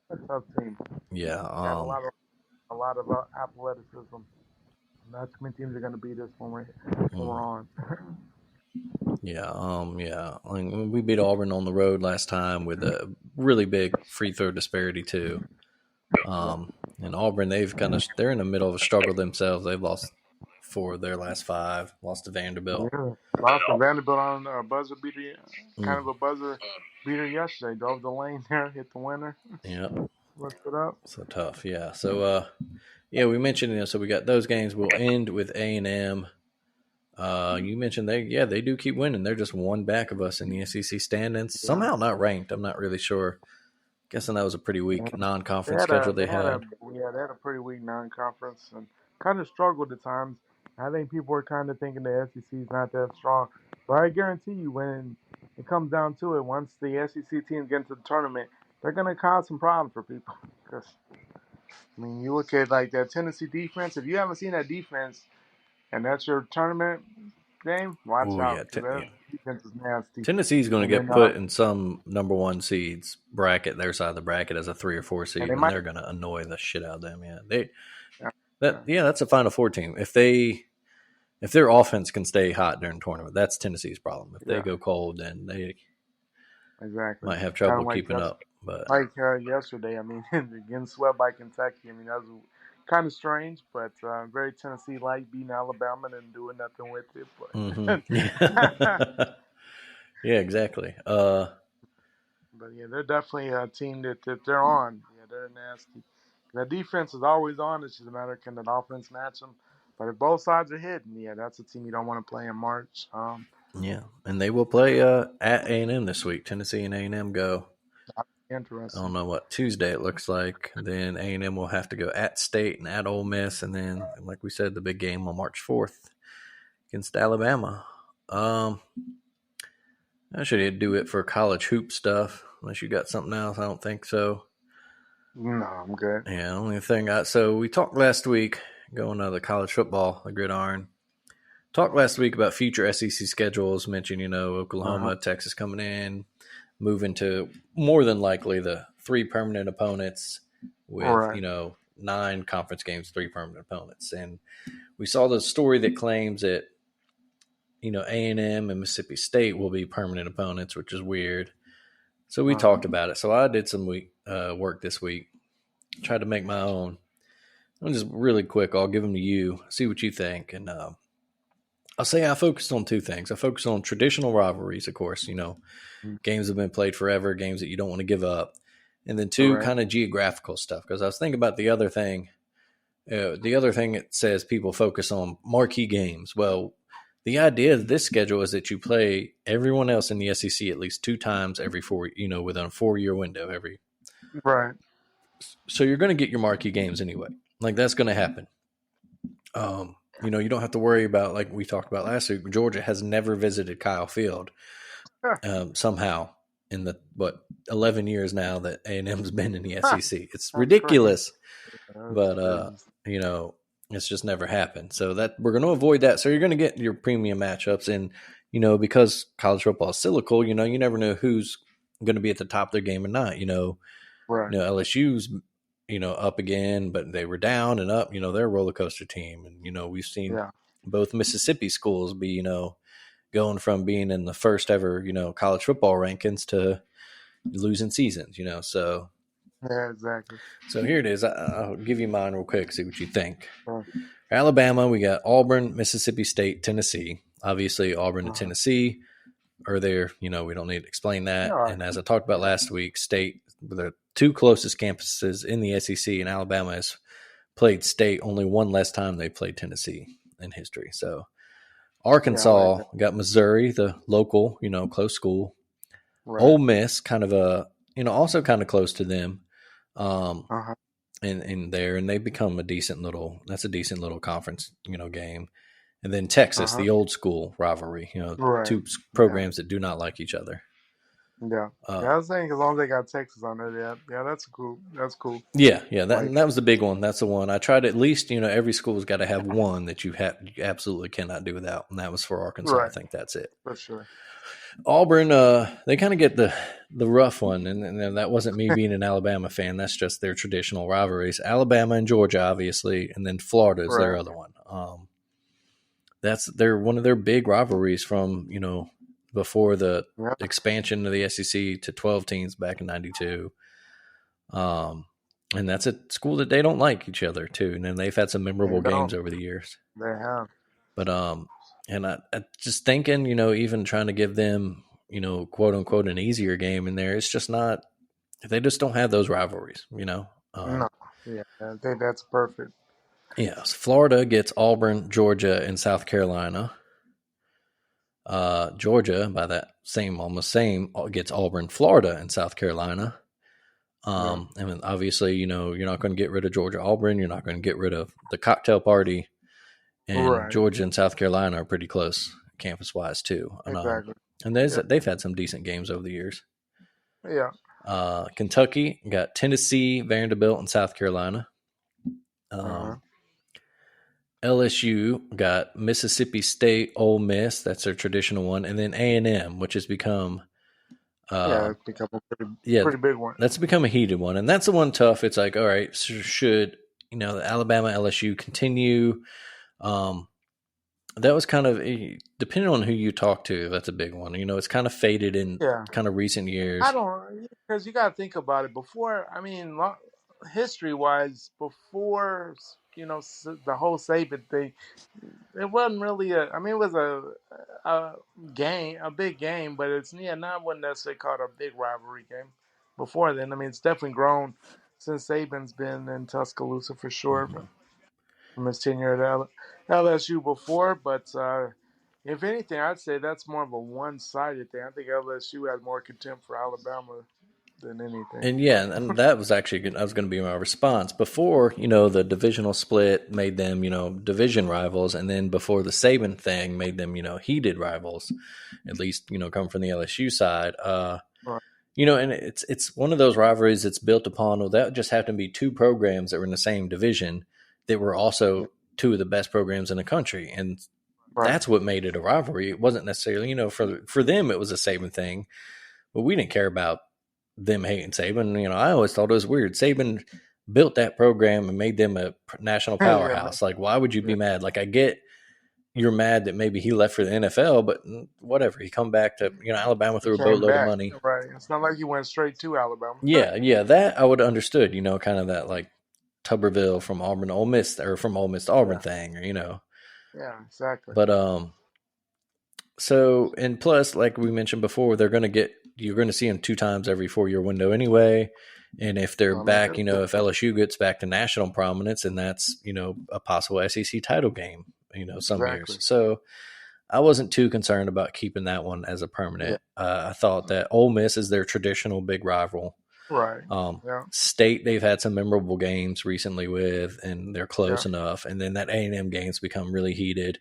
a tough team. yeah, Got a lot of athleticism. Not too many teams are going to beat us when we're on. yeah. I mean, we beat Auburn on the road last time with a really big free throw disparity too. And Auburn, they're in the middle of a struggle themselves. They've lost 4 of their last 5. Lost to Vanderbilt. Yeah, lost to Vanderbilt on a buzzer beater, kind Mm. of a buzzer beater yesterday. Drove the lane there, hit the winner. Yep. What's it up? So tough, yeah. So we mentioned, so we got those games. We'll end with A&M. You mentioned they do keep winning. They're just one back of us in the SEC standings. Somehow not ranked. I'm not really sure. Guessing that was a pretty weak non-conference schedule they had. They had a pretty weak non-conference and kind of struggled at times. I think people were kind of thinking the SEC is not that strong, but I guarantee you, when it comes down to it, once the SEC teams get into the tournament, they're going to cause some problems for people. Because I mean, you look at like that Tennessee defense. If you haven't seen that defense, and that's your tournament game, watch Oh out yeah, because that defense is nasty. Tennessee's going to And get then, put in some number 1 seeds bracket, their side of the bracket, as a 3 or 4 seed, and they're going to annoy the shit out of them. Yeah, that's a Final Four team. If their offense can stay hot during the tournament, that's Tennessee's problem. If they go cold, then they might have trouble keeping up. But yesterday, I mean, getting swept by Kentucky. I mean, that was kind of strange, but very Tennessee-like, beating Alabama and doing nothing with it. But yeah, exactly. But yeah, they're definitely a team that they're on. Yeah, they're nasty. The defense is always on. It's just a matter of can the offense match them. But if both sides are hitting, yeah, that's a team you don't want to play in March. Yeah, and they will play at A&M this week. Tennessee and A&M go. Interesting. I don't know what Tuesday it looks like. Then A&M will have to go at State and at Ole Miss, and then, like we said, the big game on March 4th against Alabama. That should do it for college hoop stuff. Unless you got something else, I don't think so. No, I'm good. Yeah, only thing so we talked last week, going to the college football, the gridiron. Talked last week about future SEC schedules, mentioned, Oklahoma, Texas coming in, moving to more than likely the 3 permanent opponents with, 9 conference games, 3 permanent opponents. And we saw the story that claims that, A&M and Mississippi State will be permanent opponents, which is weird. So we talked about it. So I did some work this week, tried to make my own. I'm just really quick. I'll give them to you, see what you think. And I'll say I focused on 2 things. I focused on traditional rivalries, of course, games have been played forever, games that you don't want to give up. And then 2, kind of geographical stuff. Because I was thinking about the other thing. It says people focus on marquee games. Well, the idea of this schedule is that you play everyone else in the SEC at least 2 times every 4, within a 4-year window Right. So you're going to get your marquee games anyway. Like, that's going to happen. You don't have to worry about, like we talked about last week, Georgia has never visited Kyle Field somehow in the 11 years now that A&M's been in the SEC. It's ridiculous, but it's just never happened. So that we're going to avoid that. So you're going to get your premium matchups, and because college football is cyclical, you never know who's going to be at the top of their game or not. LSU's up again, but they were down and up. They're a roller coaster team, and we've seen both Mississippi schools be going from being in the first ever college football rankings to losing seasons. So yeah, exactly. So here it is. I'll give you mine real quick. See what you think. Alabama, we got Auburn, Mississippi State, Tennessee. Obviously, Auburn and Tennessee are there. We don't need to explain that. And as I talked about last week, State, the 2 closest campuses in the SEC, and Alabama has played State only 1 less time they played Tennessee in history. So Arkansas, got Missouri, the local, close school. Ole Miss, kind of also kind of close to them. In there, and they become a decent little conference, game. And then Texas, the old school rivalry, 2 programs that do not like each other. Yeah. Yeah, I was saying as long as they got Texas on there, yeah, that's cool. That's cool. Yeah, Like, that was the big one. That's the one I tried. At least every school's got to have one that you absolutely cannot do without, and that was for Arkansas. I right, think that's it. for sure. Auburn, they kind of get the rough one, and that wasn't me being an Alabama fan. That's just their traditional rivalries. Alabama and Georgia, obviously, and then Florida is their Right. other one. They're one of their big rivalries from before the Yeah. expansion of the SEC to 12 teams back in '92. And that's a school that they don't like each other too. And then they've had some They memorable games don't. over the years. They have. But and I just thinking, even trying to give them, quote unquote, an easier game in there, it's just not. They just don't have those rivalries, No. Yeah, I think that's perfect. Yeah, so Florida gets Auburn, Georgia, and South Carolina. Georgia, by that almost same, gets Auburn, Florida, and South Carolina. And obviously, you're not going to get rid of Georgia, Auburn. You're not going to get rid of the cocktail party. And Right. Georgia and South Carolina are pretty close campus wise too. Exactly. And they've had some decent games over the years. Yeah. Kentucky got Tennessee, Vanderbilt, and South Carolina. LSU got Mississippi State, Ole Miss. That's their traditional one, and then A&M, which has become it's become a pretty big one. That's become a heated one, and that's the one tough. It's like, all right, should the Alabama LSU continue? That was kind of depending on who you talk to. That's a big one. It's kind of faded in kind of recent years. I don't, because you got to think about it. Before, I mean, history-wise, before the whole Saban thing, it wasn't really it was a game, a big game, but it's not what necessarily called a big rivalry game. Before then, I mean, it's definitely grown since Saban's been in Tuscaloosa for sure. Mm-hmm. From his tenure at LSU before, but if anything, I'd say that's more of a one-sided thing. I think LSU has more contempt for Alabama than anything. And and that was actually that was going to be my response. Before, the divisional split made them, division rivals, and then before the Saban thing made them, heated rivals, at least, coming from the LSU side. Right. And it's one of those rivalries that's built upon, well, that just happened to be two programs that were in the same division that were also two of the best programs in the country. And that's what made it a rivalry. It wasn't necessarily, for them, it was a Saban thing, but we didn't care about them hating Saban. I always thought it was weird. Saban built that program and made them a national powerhouse. Like, why would you be mad? Like, I get you're mad that maybe he left for the NFL, but whatever. He come back to, Alabama threw a boatload of money. Right. It's not like he went straight to Alabama. Yeah. That I would have understood, kind of that like Tuberville from Auburn to Ole Miss, or from Ole Miss to Auburn thing, or Yeah, exactly. But so, and plus, like we mentioned before, you're going to see them 2 times every 4-year window anyway. And if they're back, if LSU gets back to national prominence, and that's a possible SEC title game, some years. So I wasn't too concerned about keeping that one as a permanent. I thought that Ole Miss is their traditional big rival. Right. State, they've had some memorable games recently with, and they're close enough. And then that A&M game's become really heated.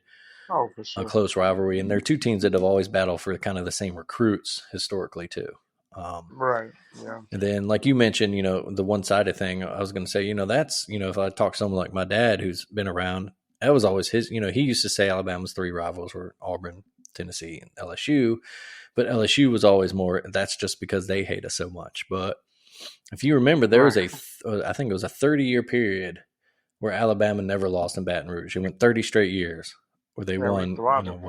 Oh, for sure. A close rivalry. And they're 2 teams that have always battled for kind of the same recruits historically too. Right. Yeah. And then, like you mentioned, the one-sided thing, I was going to say, that's, if I talk to someone like my dad who's been around, that was always his, he used to say Alabama's 3 rivals were Auburn, Tennessee, and LSU. But LSU was always more, that's just because they hate us so much. But if you remember, there was I think it was a 30-year period where Alabama never lost in Baton Rouge. It went 30 straight years where they won,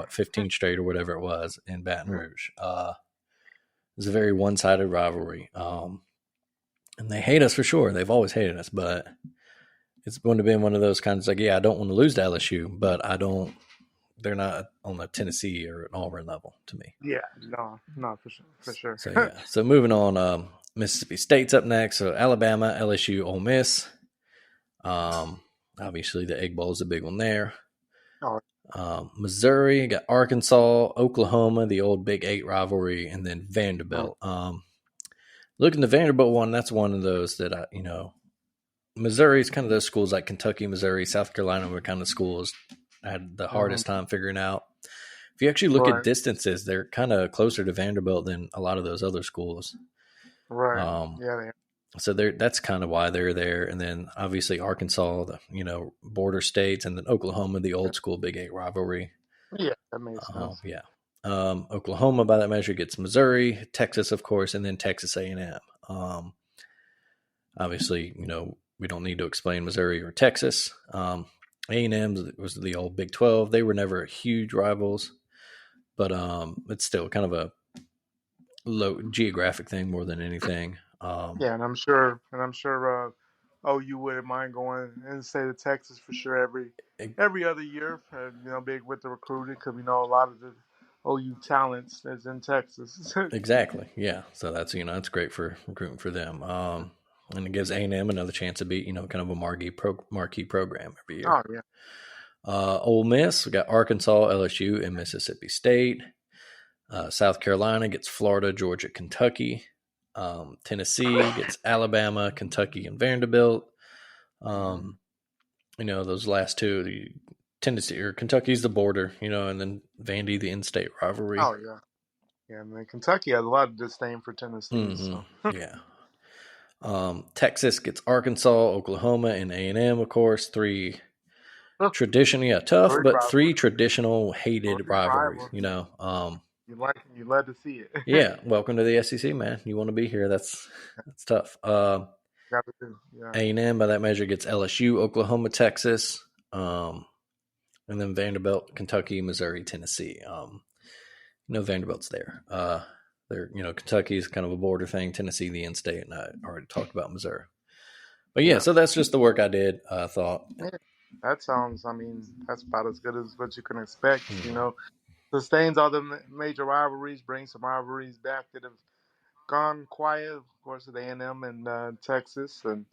15 straight or whatever it was in Baton Rouge. It was a very one-sided rivalry. And they hate us for sure. They've always hated us, but it's going to be one of those kinds of like, I don't want to lose to LSU, but they're not on the Tennessee or an Auburn level to me. Yeah, no, for sure. So moving on, Mississippi State's up next. So Alabama, LSU, Ole Miss. Obviously the Egg Bowl is a big one there. Missouri, got Arkansas, Oklahoma, the old Big 8 rivalry, and then Vanderbilt. Looking at the Vanderbilt one, that's one of those that Missouri is kind of those schools like Kentucky, Missouri, South Carolina were kind of schools I had the hardest time figuring out. if you actually look at Right. distances, they're kind of closer to Vanderbilt than a lot of those other schools. Right. Yeah. They So that's kind of why they're there. And then obviously Arkansas, the border states, and then Oklahoma, the old school Big 8 rivalry. Yeah, that makes sense. Yeah. Oklahoma, by that measure, gets Missouri, Texas, of course, and then Texas A&M. Obviously, we don't need to explain Missouri or Texas. A&M was the old Big 12. They were never huge rivals, but it's still kind of a low geographic thing more than anything. Yeah, and I'm sure, OU wouldn't mind going in the state of Texas for sure every other year. Big with the recruiting because we know a lot of the OU talents is in Texas. Exactly. Yeah. So that's it's great for recruiting for them. And it gives A&M another chance to be kind of a marquee program every year. Oh yeah. Ole Miss, we got Arkansas, LSU, and Mississippi State. South Carolina gets Florida, Georgia, Kentucky. Tennessee gets Alabama, Kentucky, and Vanderbilt. Those last two, the Tennessee or Kentucky's the border, and then Vandy, the in-state rivalry. Oh yeah. Yeah, and then Kentucky has a lot of disdain for Tennessee. Mm-hmm. So. Yeah. Texas gets Arkansas, Oklahoma, and A&M, of course. Three traditionally tough, but three traditional hated rivalries. You love to see it. Yeah, welcome to the SEC, man. You want to be here? That's tough. Got to do. Yeah. A&M by that measure gets LSU, Oklahoma, Texas, and then Vanderbilt, Kentucky, Missouri, Tennessee. Vanderbilt's there. Kentucky is kind of a border thing. Tennessee, the in-state, and I already talked about Missouri. But yeah, so that's just the work I did. I thought. Yeah, that sounds. That's about as good as what you can expect. Sustains all the major rivalries, brings some rivalries back that have gone quiet. Of course, with A&M and Texas, and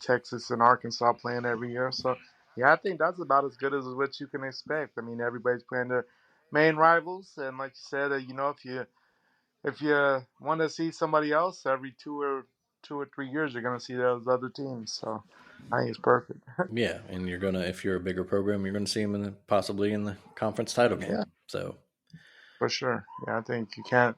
Texas and Arkansas playing every year. So yeah, I think that's about as good as what you can expect. Everybody's playing their main rivals, and like you said, if you want to see somebody else every 2 or 3 years, you're gonna see those other teams. So I think it's perfect. Yeah, and if you're a bigger program, you're gonna see them possibly in the conference title game. Yeah. So For sure. Yeah, I think you can't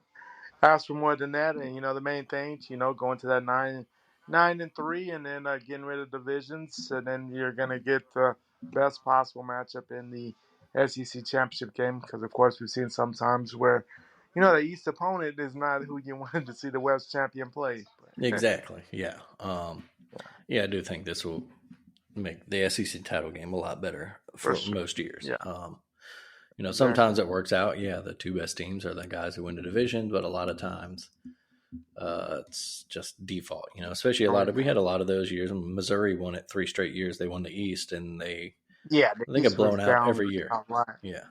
ask for more than that. And the main things, going to that 9-3, and then getting rid of divisions, and then you're gonna get the best possible matchup in the SEC championship game. Because of course we've seen sometimes where, the East opponent is not who you wanted to see the West champion play. Exactly. Yeah. Yeah, I do think this will make the SEC title game a lot better for sure. most years. Yeah. Sometimes it works out. Yeah, the two best teams are the guys who win the division, but a lot of times it's just default. Especially we had a lot of those years. Missouri won it 3 straight years. They won the East, and they get blown out every year. Yeah.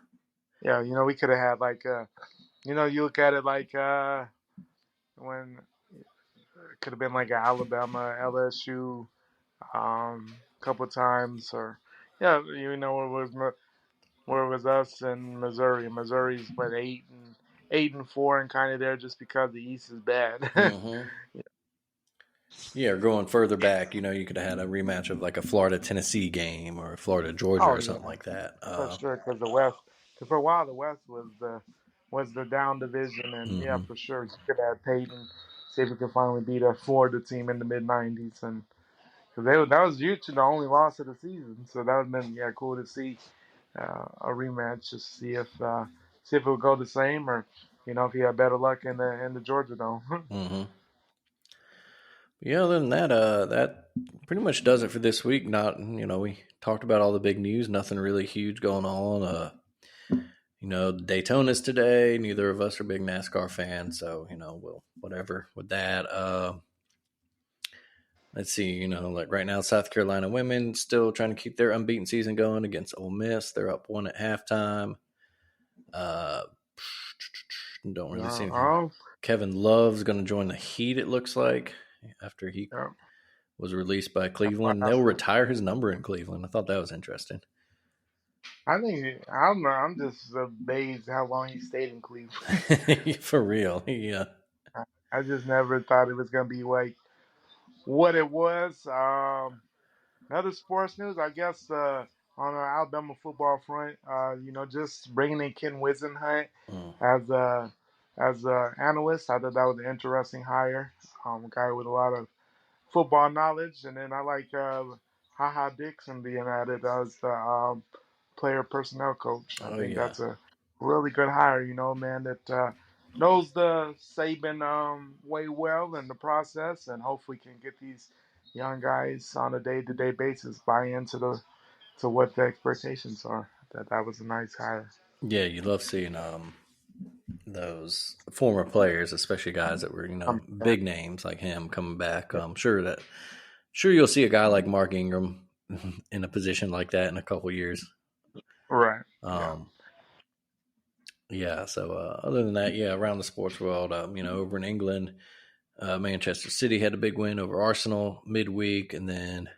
Yeah, we could have had you look at it when it could have been like Alabama, LSU, couple times, or where it was us and Missouri. Missouri's 8-4 and kind of there just because the East is bad. Mm-hmm. Yeah, or going further back, you could have had a rematch of like a Florida Tennessee game or a Florida Georgia or something like that. For sure, because the West, for a while the West was the down division, and yeah, for sure you could have Peyton see if we could finally beat a Florida team in the mid '90s, and because that was usually the only loss of the season, so that would have been cool to see a rematch, just see if it would go the same, or if he had better luck in the Georgia Dome. Mm-hmm. Yeah, other than that, that pretty much does it for this week. We talked about all the big news. Nothing really huge going on. Daytona's today. Neither of us are big NASCAR fans, so we'll whatever with that. Let's see. Like right now, South Carolina women still trying to keep their unbeaten season going against Ole Miss. They're up 1 at halftime. Don't really see anything. Kevin Love's going to join the Heat, it looks like, after he was released by Cleveland. They'll retire his number in Cleveland. I thought that was interesting. I don't know. I'm just amazed how long he stayed in Cleveland. For real. Yeah. I just never thought it was going to be like what it was. Other sports news, I guess, on on the Alabama football front. Just bringing in Ken Wisenhunt Mm. as a analyst. I thought that was an interesting hire. A guy with a lot of football knowledge, and then I like Haha Dixon being added as the player personnel coach. I Oh think yeah. that's a really good hire. Man that knows the Saban way well in the process, and hopefully can get these young guys on a day-to-day basis buy into what the expectations are. That was a nice hire. Yeah, you love seeing those former players, especially guys that were big names like him coming back. I'm sure you'll see a guy like Mark Ingram in a position like that in a couple years. Right. Yeah. So other than that, yeah, around the sports world, over in England, Manchester City had a big win over Arsenal midweek, and then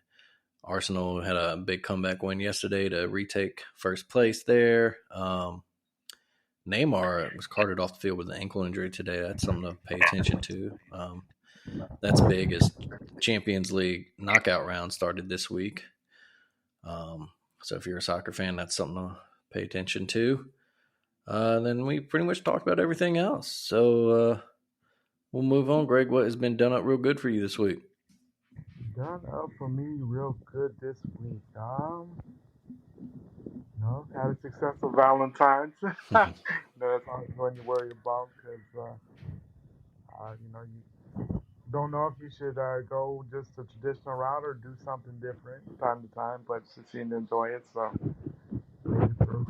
Arsenal had a big comeback win yesterday to retake first place there. Neymar was carted off the field with an ankle injury today. That's something to pay attention to. That's big as Champions League knockout round started this week. So if you're a soccer fan, that's something to pay attention to. Then we pretty much talked about everything else. So we'll move on. Greg, what has been done up real good for you this week? Done up for me real good this week. Had a successful Valentine's. That's always one you worry about because you don't know if you should go just a traditional route or do something different from time to time, but you seem to enjoy it, so made it through.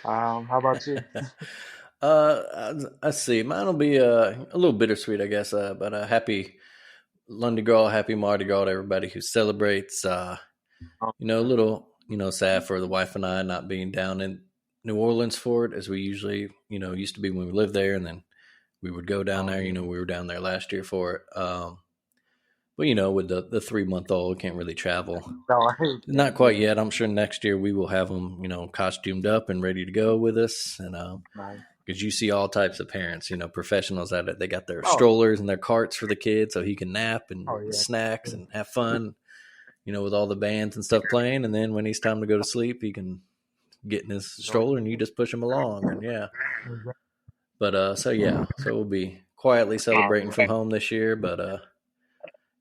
How about you? I see. Mine will be a little bittersweet, I guess, but a happy Lundi Gras, happy Mardi Gras to everybody who celebrates. A little, sad for the wife and I not being down in New Orleans for it, as we usually, used to be when we lived there, and then we would go down there. We were down there last year for it. But with the 3-month-old, can't really travel. Not quite yet. I'm sure next year we will have them, costumed up and ready to go with us. And because you see all types of parents, professionals at it. They got their strollers and their carts for the kids so he can nap and snacks and have fun, with all the bands and stuff playing. And then when he's time to go to sleep, he can get in his stroller and you just push him along. And yeah. But so we'll be quietly celebrating from home this year. But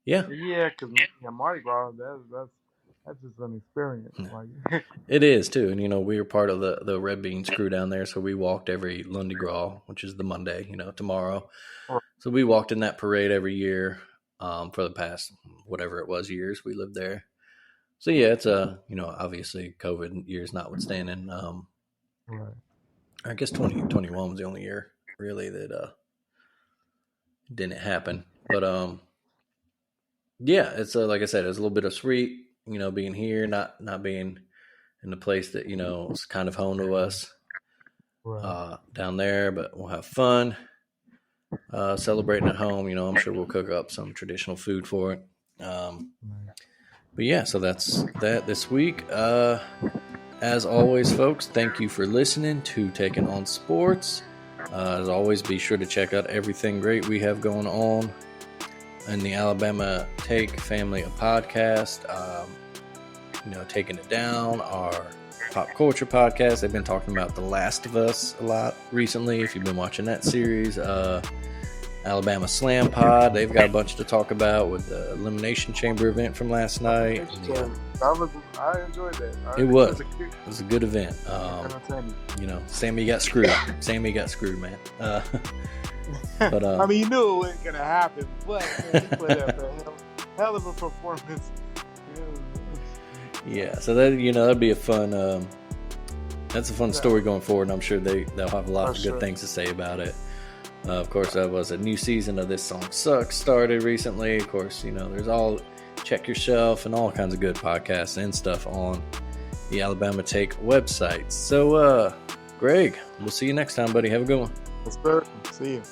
yeah, because Mardi Gras, that's just an experience. Like it is too, and we were part of the Red Beans crew down there, so we walked every Lundi Gras, which is the Monday, tomorrow. So we walked in that parade every year for the past whatever it was years we lived there. So yeah, it's obviously COVID years notwithstanding. Right. I guess 2021 was the only year really that didn't happen, but yeah, it's like I said, it's a little bit of sweet, being here, not being in the place that is kind of home to us down there, but we'll have fun celebrating at home. I'm sure we'll cook up some traditional food for it. But yeah, so that's that this week. As always, folks, thank you for listening to Taking on Sports. As always, be sure to check out everything great we have going on in the Alabama Take family of podcasts. Taking It Down, our pop culture podcast. They've been talking about The Last of Us a lot recently, if you've been watching that series. Alabama Slam Pod, they've got a bunch to talk about with the Elimination Chamber event from last night. I enjoyed that. It was a good event. Sammy got screwed. Sammy got screwed, man. But I mean, you knew it wasn't gonna happen, but he put up a hell of a performance. Yeah, so that'd be a fun. That's a fun story going forward, and I'm sure they'll have a lot of good things to say about it. Of course, that was a new season of This Song Sucks started recently. Of course, there's all Check Yourself and all kinds of good podcasts and stuff on the Alabama Take website. So, Greg, we'll see you next time, buddy. Have a good one. Yes, sir. See you.